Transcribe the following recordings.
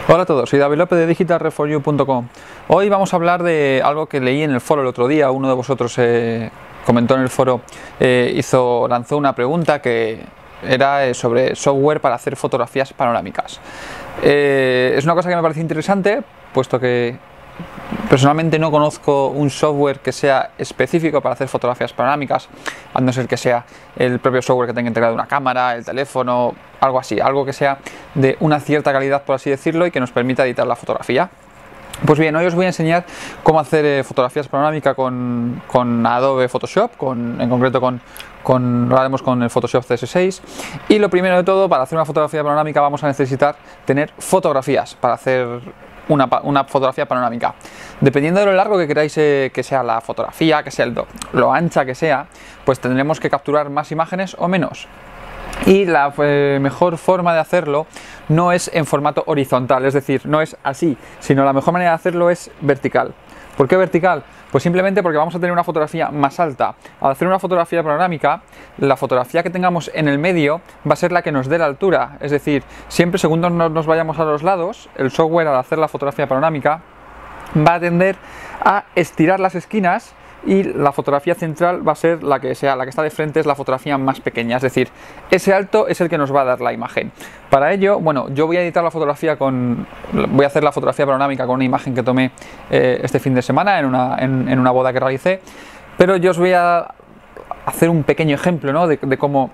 Hola a todos, soy David López de digitalreforyou.com. Hoy vamos a hablar de algo que leí en el foro el otro día. Uno de vosotros comentó en el foro, lanzó una pregunta que era sobre software para hacer fotografías panorámicas. Es una cosa que me parece interesante, puesto que personalmente no conozco un software que sea específico para hacer fotografías panorámicas, a no ser que sea el propio software que tenga integrado una cámara, el teléfono, algo así, algo que sea de una cierta calidad, por así decirlo, y que nos permita editar la fotografía. Pues bien, hoy os voy a enseñar cómo hacer fotografías panorámicas con Adobe Photoshop, en concreto lo haremos con el Photoshop CS6. Y lo primero de todo, para hacer una fotografía panorámica vamos a necesitar tener fotografías para hacer una fotografía panorámica. Dependiendo de lo largo que queráis que sea la fotografía, que sea lo ancha que sea, pues tendremos que capturar más imágenes o menos. Y la mejor forma de hacerlo no es en formato horizontal, es decir, no es así, sino la mejor manera de hacerlo es vertical. ¿Por qué vertical? Pues simplemente porque vamos a tener una fotografía más alta. Al hacer una fotografía panorámica, la fotografía que tengamos en el medio va a ser la que nos dé la altura. Es decir, siempre según nos vayamos a los lados, el software al hacer la fotografía panorámica va a tender a estirar las esquinas y la fotografía central va a ser la que está de frente, es la fotografía más pequeña, es decir, ese alto es el que nos va a dar la imagen. Para ello, bueno, yo voy a editar la fotografía voy a hacer la fotografía panorámica con una imagen que tomé este fin de semana en una boda que realicé, pero yo os voy a hacer un pequeño ejemplo, ¿no?, de cómo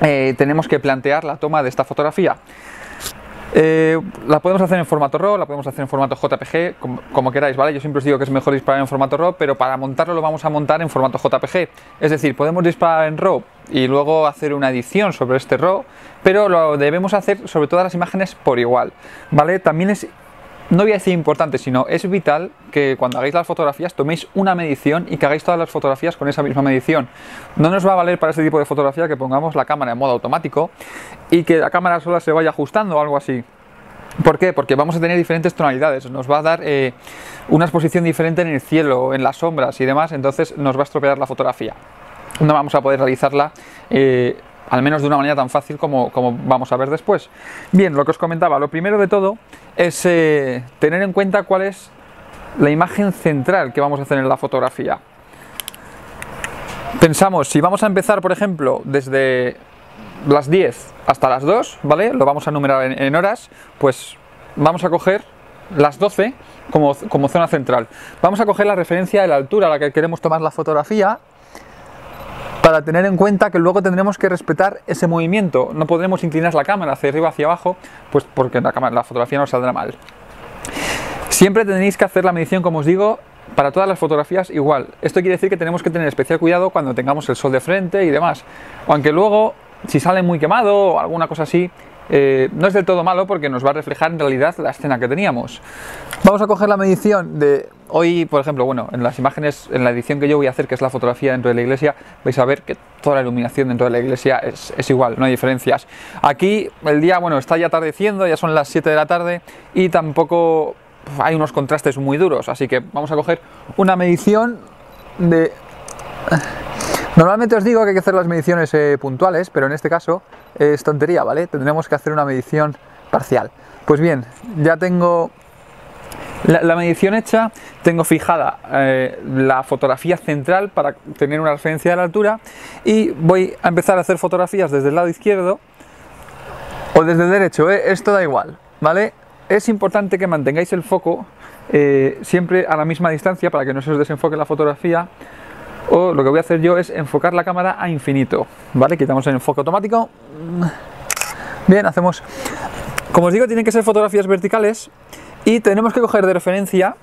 tenemos que plantear la toma de esta fotografía. La podemos hacer en formato RAW, la podemos hacer en formato JPG, como queráis, ¿vale? Yo siempre os digo que es mejor disparar en formato RAW, pero para montarlo lo vamos a montar en formato JPG. Es decir, podemos disparar en RAW y luego hacer una edición sobre este RAW, pero lo debemos hacer sobre todas las imágenes por igual, ¿vale? También no voy a decir importante, sino es vital que cuando hagáis las fotografías toméis una medición y que hagáis todas las fotografías con esa misma medición. No nos va a valer para este tipo de fotografía que pongamos la cámara en modo automático y que la cámara sola se vaya ajustando o algo así. ¿Por qué? Porque vamos a tener diferentes tonalidades, nos va a dar una exposición diferente en el cielo, en las sombras y demás, entonces nos va a estropear la fotografía. No vamos a poder realizarla al menos de una manera tan fácil como vamos a ver después. Bien, lo que os comentaba, lo primero de todo es tener en cuenta cuál es la imagen central que vamos a hacer en la fotografía. Pensamos, si vamos a empezar, por ejemplo, desde las 10 hasta las 2, ¿vale? Lo vamos a numerar en horas, pues vamos a coger las 12 como zona central. Vamos a coger la referencia de la altura a la que queremos tomar la fotografía, para tener en cuenta que luego tendremos que respetar ese movimiento. No podremos inclinar la cámara hacia arriba, hacia abajo, pues porque la fotografía nos saldrá mal. Siempre tenéis que hacer la medición, como os digo, para todas las fotografías igual. Esto quiere decir que tenemos que tener especial cuidado cuando tengamos el sol de frente y demás. Aunque luego, si sale muy quemado o alguna cosa así, no es del todo malo porque nos va a reflejar en realidad la escena que teníamos. Vamos a coger la medición de hoy, por ejemplo, bueno, en las imágenes, en la edición que yo voy a hacer, que es la fotografía dentro de la iglesia, vais a ver que toda la iluminación dentro de la iglesia es igual, no hay diferencias. Aquí el día, bueno, está ya atardeciendo, ya son las 7 de la tarde y tampoco hay unos contrastes muy duros, así que vamos a coger una medición de... Normalmente os digo que hay que hacer las mediciones puntuales, pero en este caso es tontería, ¿vale? Tendremos que hacer una medición parcial. Pues bien, ya tengo la medición hecha, tengo fijada la fotografía central para tener una referencia de la altura y voy a empezar a hacer fotografías desde el lado izquierdo o desde el derecho, esto da igual, ¿vale? Es importante que mantengáis el foco siempre a la misma distancia para que no se os desenfoque la fotografía. O lo que voy a hacer yo es enfocar la cámara a infinito, ¿vale? Quitamos el enfoque automático. Bien, hacemos... Como os digo, tienen que ser fotografías verticales y tenemos que coger de referencia,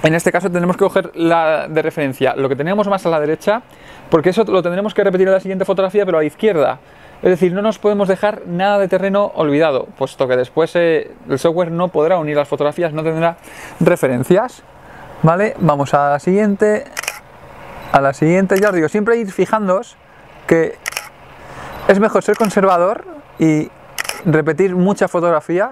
en este caso tenemos que coger de referencia lo que tenemos más a la derecha, porque eso lo tendremos que repetir en la siguiente fotografía, pero a la izquierda. Es decir, no nos podemos dejar nada de terreno olvidado, puesto que después el software no podrá unir las fotografías, no tendrá referencias, ¿vale? Vamos a la siguiente... A la siguiente, ya os digo, siempre ir fijándoos que es mejor ser conservador y repetir mucha fotografía.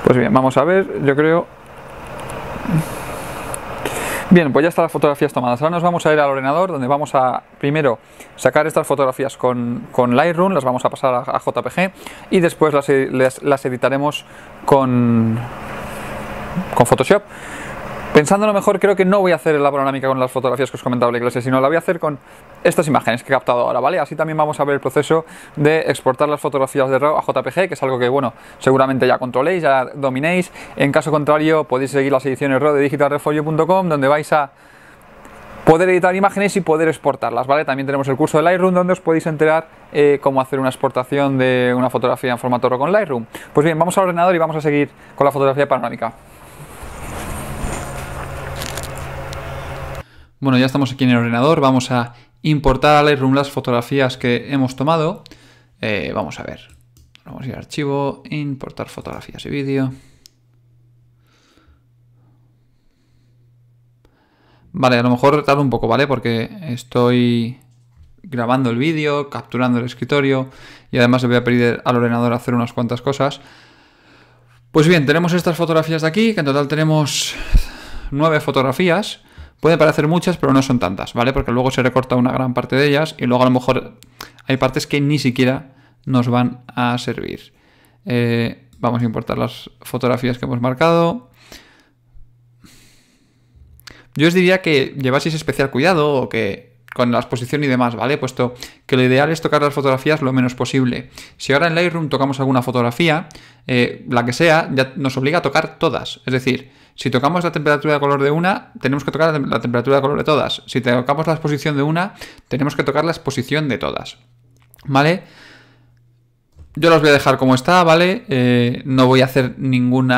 Pues bien, vamos a ver, yo creo... Bien, pues ya están las fotografías tomadas. Ahora nos vamos a ir al ordenador, donde vamos a primero sacar estas fotografías con Lightroom, las vamos a pasar a JPG y después las editaremos con Photoshop. Pensando lo mejor, creo que no voy a hacer la panorámica con las fotografías que os comentaba la iglesia, sino la voy a hacer con estas imágenes que he captado ahora, ¿vale? Así también vamos a ver el proceso de exportar las fotografías de RAW a JPG, que es algo que, bueno, seguramente ya controléis, ya dominéis. En caso contrario, podéis seguir las ediciones RAW de digitalrefolio.com, donde vais a poder editar imágenes y poder exportarlas, ¿vale? También tenemos el curso de Lightroom, donde os podéis enterar cómo hacer una exportación de una fotografía en formato RAW con Lightroom. Pues bien, vamos al ordenador y vamos a seguir con la fotografía panorámica. Bueno, ya estamos aquí en el ordenador, vamos a importar a Lightroom las fotografías que hemos tomado. Vamos a ver, vamos a ir a archivo, importar fotografías y vídeo. Vale, a lo mejor retardo un poco, ¿vale? Porque estoy grabando el vídeo, capturando el escritorio y además le voy a pedir al ordenador hacer unas cuantas cosas. Pues bien, tenemos estas fotografías de aquí, que en total tenemos 9 fotografías. Pueden parecer muchas, pero no son tantas, ¿vale? Porque luego se recorta una gran parte de ellas y luego a lo mejor hay partes que ni siquiera nos van a servir. Vamos a importar las fotografías que hemos marcado. Yo os diría que llevaseis especial cuidado o que con la exposición y demás, ¿vale? Puesto que lo ideal es tocar las fotografías lo menos posible. Si ahora en Lightroom tocamos alguna fotografía, la que sea, ya nos obliga a tocar todas. Es decir, si tocamos la temperatura de color de una, tenemos que tocar la temperatura de color de todas. Si tocamos la exposición de una, tenemos que tocar la exposición de todas, ¿vale? Yo los voy a dejar como está, ¿vale? No voy a hacer ningún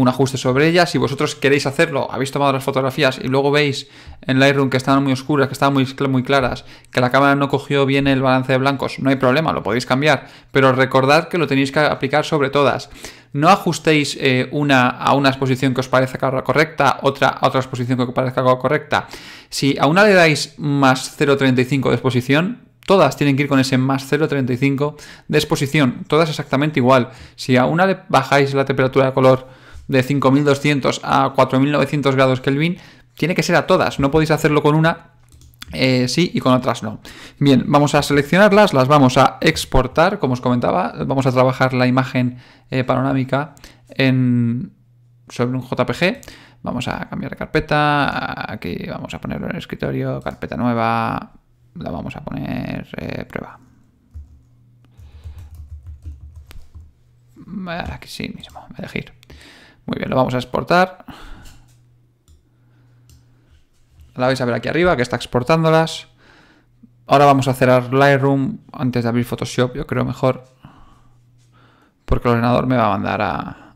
ajuste sobre ellas. Si vosotros queréis hacerlo, habéis tomado las fotografías y luego veis en Lightroom que estaban muy oscuras, que estaban muy claras, que la cámara no cogió bien el balance de blancos, no hay problema, lo podéis cambiar. Pero recordad que lo tenéis que aplicar sobre todas. No ajustéis una a una exposición que os parezca correcta, otra a otra exposición que os parezca correcta. Si a una le dais más 0,35 de exposición, todas tienen que ir con ese más 0,35 de exposición, todas exactamente igual. Si a una le bajáis la temperatura de color de 5200 a 4900 grados Kelvin, tiene que ser a todas, no podéis hacerlo con una sí y con otras no. Bien, vamos a seleccionarlas, las vamos a exportar, como os comentaba, vamos a trabajar la imagen panorámica sobre un JPG. Vamos a cambiar de carpeta, aquí vamos a ponerlo en el escritorio, carpeta nueva, la vamos a poner prueba. Aquí sí mismo, elegir. Muy bien, lo vamos a exportar. La vais a ver aquí arriba que está exportándolas. Ahora vamos a cerrar Lightroom antes de abrir Photoshop, yo creo mejor. Porque el ordenador me va a mandar a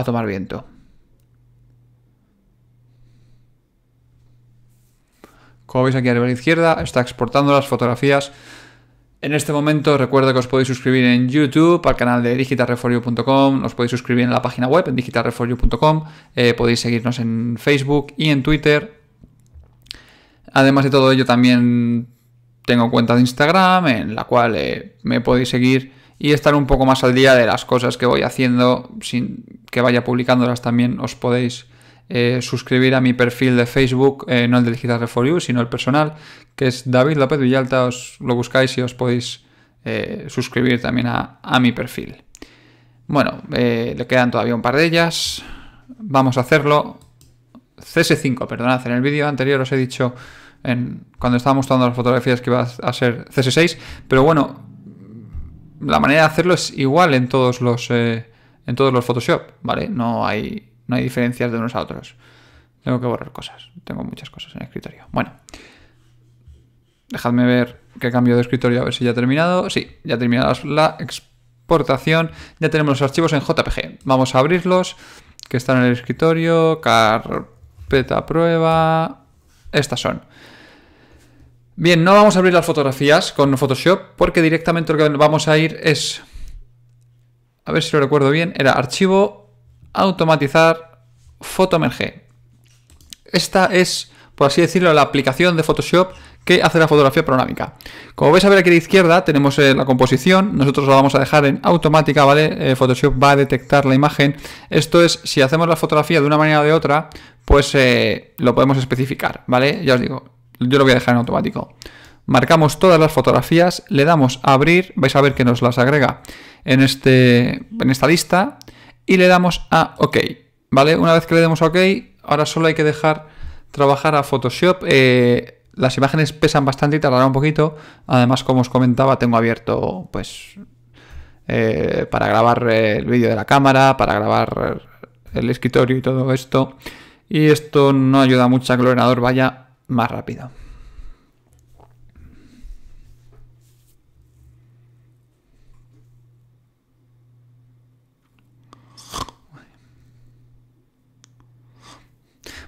tomar viento. Como veis aquí arriba a la izquierda, está exportando las fotografías. En este momento recuerdo que os podéis suscribir en YouTube al canal de digitalrefolio.com, os podéis suscribir en la página web en digitalrefolio.com, podéis seguirnos en Facebook y en Twitter. Además de todo ello también tengo cuenta de Instagram en la cual me podéis seguir y estar un poco más al día de las cosas que voy haciendo, sin que vaya publicándolas. También os podéis suscribir a mi perfil de Facebook, no el de Digital Refolio for You, sino el personal, que es David López Villalta. Os lo buscáis y os podéis suscribir también a mi perfil. Bueno, le quedan todavía un par de ellas. Vamos a hacerlo. CS5, perdonad, en el vídeo anterior os he dicho, cuando estaba mostrando las fotografías, que iba a ser CS6, pero bueno, la manera de hacerlo es igual en todos los Photoshop, ¿vale? No hay diferencias de unos a otros. Tengo que borrar cosas. Tengo muchas cosas en el escritorio. Bueno, dejadme ver qué cambio de escritorio, a ver si ya ha terminado. Sí, ya ha terminado la exportación. Ya tenemos los archivos en JPG. Vamos a abrirlos, que están en el escritorio. Carpeta prueba. Estas son. Bien, no vamos a abrir las fotografías con Photoshop porque directamente lo que vamos a ir es, a ver si lo recuerdo bien, era archivo, automatizar, PhotoMG. Esta es, por así decirlo, la aplicación de Photoshop que hace la fotografía panorámica. Como veis a ver aquí a la izquierda tenemos la composición, nosotros la vamos a dejar en automática, ¿vale? Photoshop va a detectar la imagen. Esto es, si hacemos la fotografía de una manera o de otra, pues lo podemos especificar, ¿vale? Ya os digo, yo lo voy a dejar en automático. Marcamos todas las fotografías, le damos a abrir, vais a ver que nos las agrega en esta lista y le damos a OK, ¿vale? Una vez que le demos a OK, ahora solo hay que dejar trabajar a Photoshop. Las imágenes pesan bastante y tardará un poquito. Además, como os comentaba, tengo abierto pues para grabar el vídeo de la cámara, para grabar el escritorio y todo esto. Y esto no ayuda mucho a que el ordenador vaya más rápido.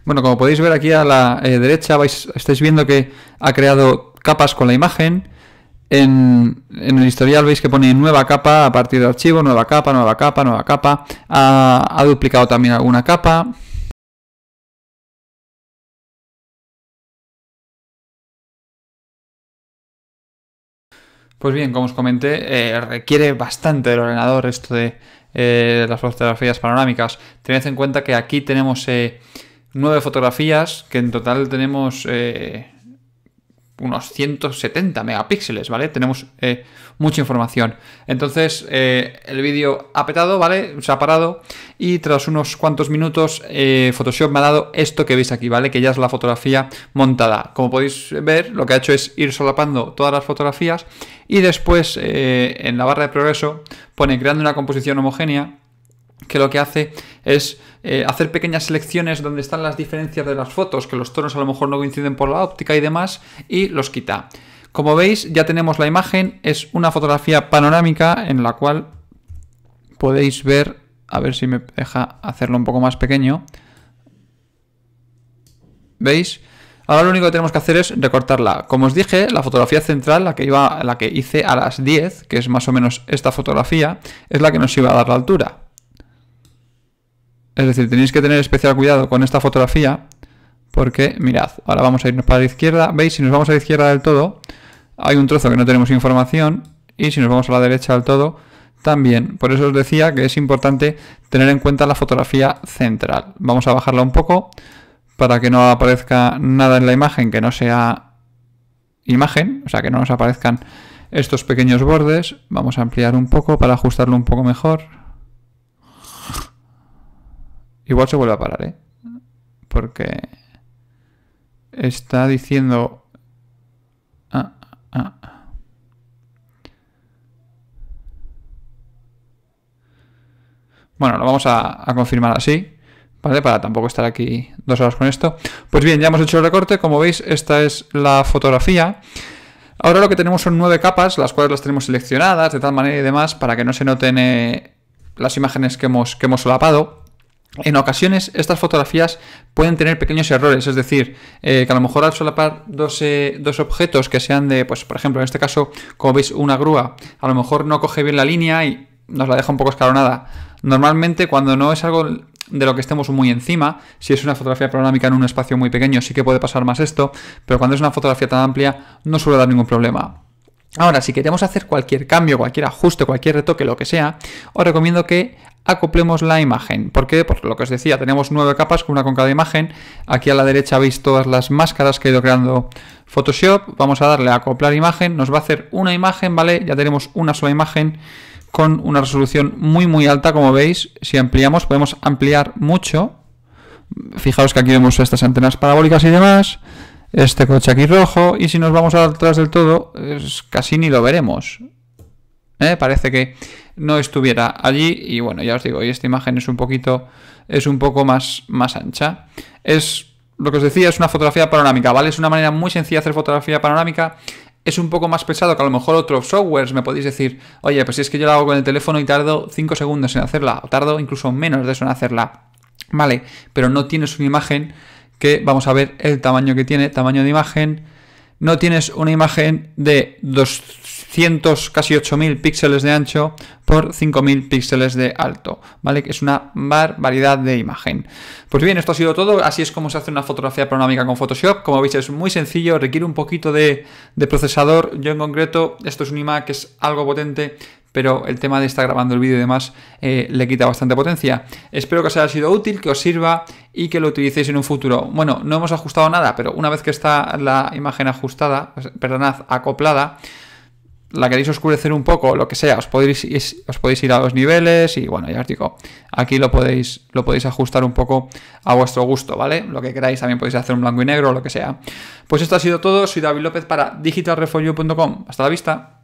Bueno, como podéis ver aquí a la derecha, estáis viendo que ha creado capas con la imagen. En el historial veis que pone nueva capa a partir del archivo, nueva capa, nueva capa, nueva capa. Ha duplicado también alguna capa. Pues bien, como os comenté, requiere bastante del ordenador esto de las fotografías panorámicas. Tened en cuenta que aquí tenemos 9 fotografías, que en total tenemos unos 170 megapíxeles, ¿vale? Tenemos mucha información. Entonces, el vídeo ha petado, ¿vale? Se ha parado y tras unos cuantos minutos Photoshop me ha dado esto que veis aquí, ¿vale? Que ya es la fotografía montada. Como podéis ver, lo que ha hecho es ir solapando todas las fotografías y después en la barra de progreso pone creando una composición homogénea, que lo que hace es hacer pequeñas selecciones donde están las diferencias de las fotos, que los tonos a lo mejor no coinciden por la óptica y demás, y los quita. Como veis, ya tenemos la imagen, es una fotografía panorámica en la cual podéis ver, a ver si me deja hacerlo un poco más pequeño. ¿Veis? Ahora lo único que tenemos que hacer es recortarla. Como os dije, la fotografía central, la que hice a las 10, que es más o menos esta fotografía, es la que nos iba a dar la altura. Es decir, tenéis que tener especial cuidado con esta fotografía porque, mirad, ahora vamos a irnos para la izquierda. ¿Veis? Si nos vamos a la izquierda del todo, hay un trozo que no tenemos información y si nos vamos a la derecha del todo, también. Por eso os decía que es importante tener en cuenta la fotografía central. Vamos a bajarla un poco para que no aparezca nada en la imagen que no sea imagen, o sea, que no nos aparezcan estos pequeños bordes. Vamos a ampliar un poco para ajustarlo un poco mejor. Igual se vuelve a parar, ¿eh? Porque está diciendo... Bueno, lo vamos a confirmar así, ¿vale? Para tampoco estar aquí 2 horas con esto. Pues bien, ya hemos hecho el recorte. Como veis, esta es la fotografía. Ahora lo que tenemos son 9 capas, las cuales las tenemos seleccionadas de tal manera y demás para que no se noten las imágenes que hemos solapado. En ocasiones estas fotografías pueden tener pequeños errores, es decir, que a lo mejor al solapar dos objetos que sean de, pues por ejemplo en este caso, como veis, una grúa, a lo mejor no coge bien la línea y nos la deja un poco escalonada. Normalmente cuando no es algo de lo que estemos muy encima, si es una fotografía panorámica en un espacio muy pequeño sí que puede pasar más esto, pero cuando es una fotografía tan amplia no suele dar ningún problema. Ahora, si queremos hacer cualquier cambio, cualquier ajuste, cualquier retoque, lo que sea, os recomiendo que acoplemos la imagen. ¿Por qué? Por lo que os decía, tenemos 9 capas, una con cada imagen. Aquí a la derecha veis todas las máscaras que ha ido creando Photoshop. Vamos a darle a acoplar imagen, nos va a hacer una imagen, ¿vale? Ya tenemos una sola imagen con una resolución muy alta, como veis. Si ampliamos, podemos ampliar mucho. Fijaos que aquí vemos estas antenas parabólicas y demás. Este coche aquí rojo, y si nos vamos atrás del todo, casi ni lo veremos. Parece que no estuviera allí, y bueno, ya os digo, y esta imagen es un poco más ancha. Es lo que os decía, es una fotografía panorámica, ¿vale? Es una manera muy sencilla de hacer fotografía panorámica. Es un poco más pesado que a lo mejor otros softwares. Me podéis decir, oye, pues si es que yo lo hago con el teléfono y tardo 5 segundos en hacerla, o tardo incluso menos de eso en hacerla. Vale, pero no tienes una imagen que vamos a ver el tamaño que tiene, tamaño de imagen. No tienes una imagen de casi 8000 píxeles de ancho por 5000 píxeles de alto, ¿vale? Que es una barbaridad de imagen. Pues bien, esto ha sido todo. Así es como se hace una fotografía panorámica con Photoshop. Como veis, es muy sencillo, requiere un poquito de procesador. Yo en concreto, esto es un iMac que es algo potente, pero el tema de estar grabando el vídeo y demás le quita bastante potencia. Espero que os haya sido útil, que os sirva y que lo utilicéis en un futuro. Bueno, no hemos ajustado nada, pero una vez que está la imagen ajustada, perdonad, acoplada, la queréis oscurecer un poco, lo que sea, os podéis ir a los niveles y bueno, ya os digo, aquí lo podéis ajustar un poco a vuestro gusto, ¿vale? Lo que queráis, también podéis hacer un blanco y negro o lo que sea. Pues esto ha sido todo, soy David López para digitalreforyou.com. Hasta la vista.